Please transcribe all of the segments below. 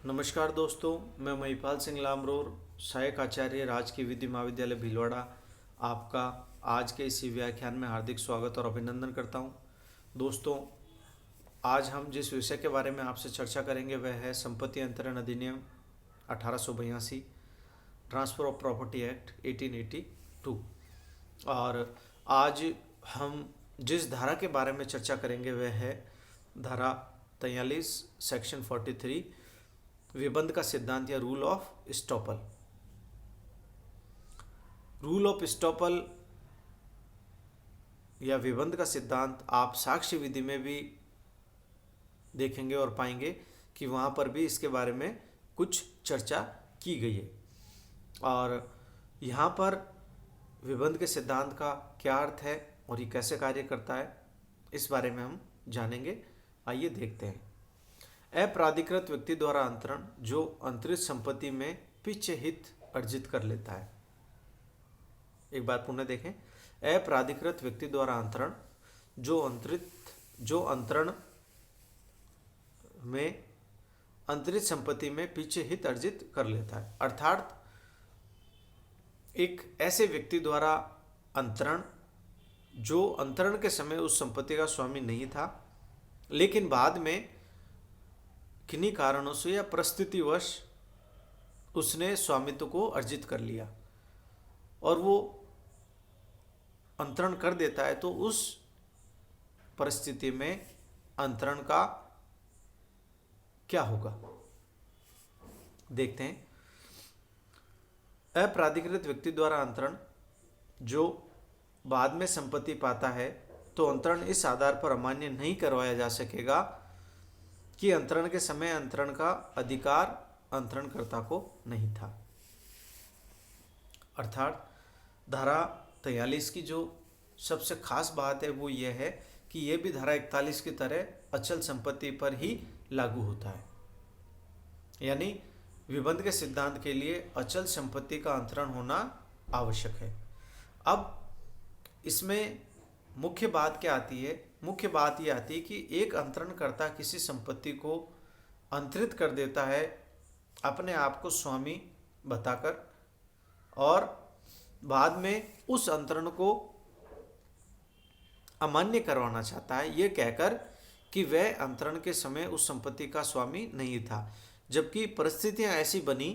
नमस्कार दोस्तों, मैं महिपाल सिंह लामरोर, सहायक आचार्य राजकीय विधि महाविद्यालय भीलवाड़ा आपका आज के इसी व्याख्यान में हार्दिक स्वागत और अभिनंदन करता हूं। दोस्तों, आज हम जिस विषय के बारे में आपसे चर्चा करेंगे वह है संपत्ति अंतरण अधिनियम 1882, ट्रांसफ़र ऑफ प्रॉपर्टी एक्ट 1882। और आज हम जिस धारा के बारे में चर्चा करेंगे वह है धारा 43 सेक्शन 43 विबंध का सिद्धांत या rule of estoppel. Rule of estoppel या विबंध का सिद्धांत आप साक्ष्य विधि में भी देखेंगे और पाएंगे कि वहाँ पर भी इसके बारे में कुछ चर्चा की गई है। और यहाँ पर विबंध के सिद्धांत का क्या अर्थ है और ये कैसे कार्य करता है, इस बारे में हम जानेंगे। आइए देखते हैं। अप्राधिकृत व्यक्ति द्वारा अंतरण जो अंतरित संपत्ति में पिछ हित अर्जित कर लेता है। एक बार पुनः देखें। अप्राधिकृत व्यक्ति द्वारा अंतरण जो अंतरण में अंतरित संपत्ति में पिछ हित अर्जित कर लेता है, अर्थात एक ऐसे व्यक्ति द्वारा अंतरण जो अंतरण के समय उस संपत्ति का स्वामी नहीं था, लेकिन बाद में किन्हीं कारणों से या परिस्थितिवश उसने स्वामित्व को अर्जित कर लिया और वो अंतरण कर देता है, तो उस परिस्थिति में अंतरण का क्या होगा देखते हैं। अप्राधिकृत व्यक्ति द्वारा अंतरण जो बाद में संपत्ति पाता है, तो अंतरण इस आधार पर अमान्य नहीं करवाया जा सकेगा कि अंतरण के समय अंतरण का अधिकार अंतरणकर्ता को नहीं था। अर्थात धारा 43 की जो सबसे खास बात है वो ये है कि ये भी धारा 41 की तरह अचल संपत्ति पर ही लागू होता है। यानी विबंध के सिद्धांत के लिए अचल संपत्ति का अंतरण होना आवश्यक है। अब इसमें मुख्य बात क्या आती है? मुख्य बात ये आती है कि एक अंतरणकर्ता किसी संपत्ति को अंतरित कर देता है अपने आप को स्वामी बताकर, और बाद में उस अंतरण को अमान्य करवाना चाहता है, ये कहकर कि वह अंतरण के समय उस संपत्ति का स्वामी नहीं था, जबकि परिस्थितियां ऐसी बनी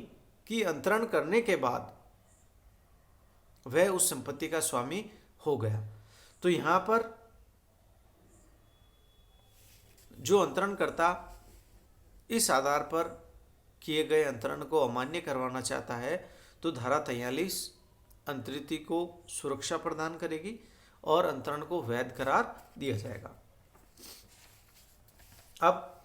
कि अंतरण करने के बाद वह उस संपत्ति का स्वामी हो गया। तो यहाँ पर जो अंतरणकर्ता इस आधार पर किए गए अंतरण को अमान्य करवाना चाहता है, तो धारा 43 अंतरिति को सुरक्षा प्रदान करेगी और अंतरण को वैध करार दिया जाएगा। अब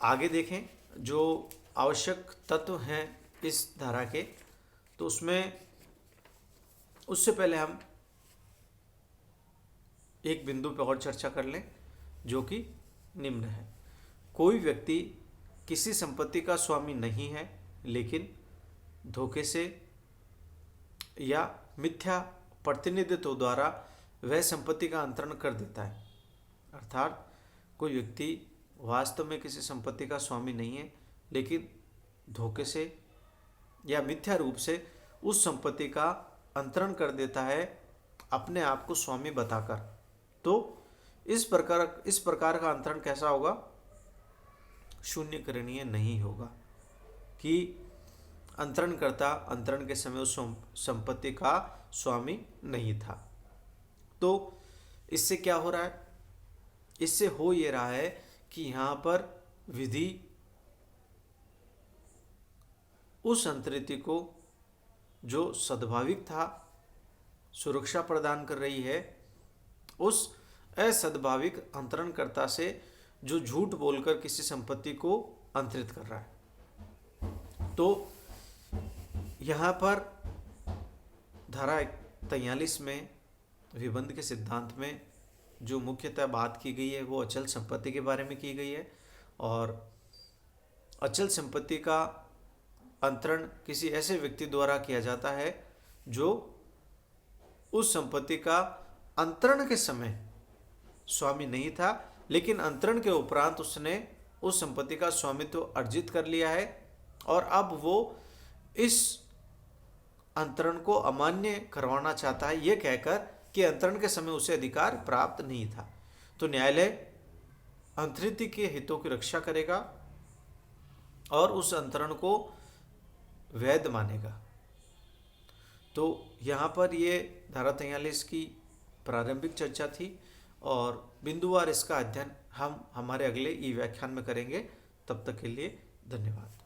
आगे देखें जो आवश्यक तत्व हैं इस धारा के, तो उससे पहले हम एक बिंदु पर और चर्चा कर लें, जो कि निम्न है। कोई व्यक्ति किसी संपत्ति का स्वामी नहीं है, लेकिन धोखे से या मिथ्या प्रतिनिधित्व द्वारा वह संपत्ति का अंतरण कर देता है। अर्थात कोई व्यक्ति वास्तव में किसी संपत्ति का स्वामी नहीं है, लेकिन धोखे से या मिथ्या रूप से उस संपत्ति का अंतरण कर देता है अपने आप को स्वामी बताकर। तो इस प्रकार का अंतरण कैसा होगा? शून्यकरणीय नहीं होगा कि अंतरणकर्ता अंतरण के समय उस संपत्ति का स्वामी नहीं था। तो इससे क्या हो रहा है? इससे हो ये रहा है कि यहाँ पर विधि उस अंतरिति को जो सद्भाविक था सुरक्षा प्रदान कर रही है, उस असद्भाविक अंतरणकर्ता से जो झूठ बोलकर किसी संपत्ति को अंतरित कर रहा है। तो यहाँ पर धारा 43 में विबंध के सिद्धांत में जो मुख्यतः बात की गई है वो अचल संपत्ति के बारे में की गई है, और अचल संपत्ति का अंतरण किसी ऐसे व्यक्ति द्वारा किया जाता है जो उस संपत्ति का अंतरण के समय स्वामी नहीं था, लेकिन अंतरण के उपरांत उसने उस संपत्ति का स्वामित्व अर्जित कर लिया है और अब वो इस अंतरण को अमान्य करवाना चाहता है, ये कहकर कि अंतरण के समय उसे अधिकार प्राप्त नहीं था। तो न्यायालय अंतरिति के हितों की रक्षा करेगा और उस अंतरण को वैध मानेगा। तो यहाँ पर ये धारा 43 की प्रारंभिक चर्चा थी और बिंदुवार इसका अध्ययन हम हमारे अगले ई व्याख्यान में करेंगे। तब तक के लिए धन्यवाद।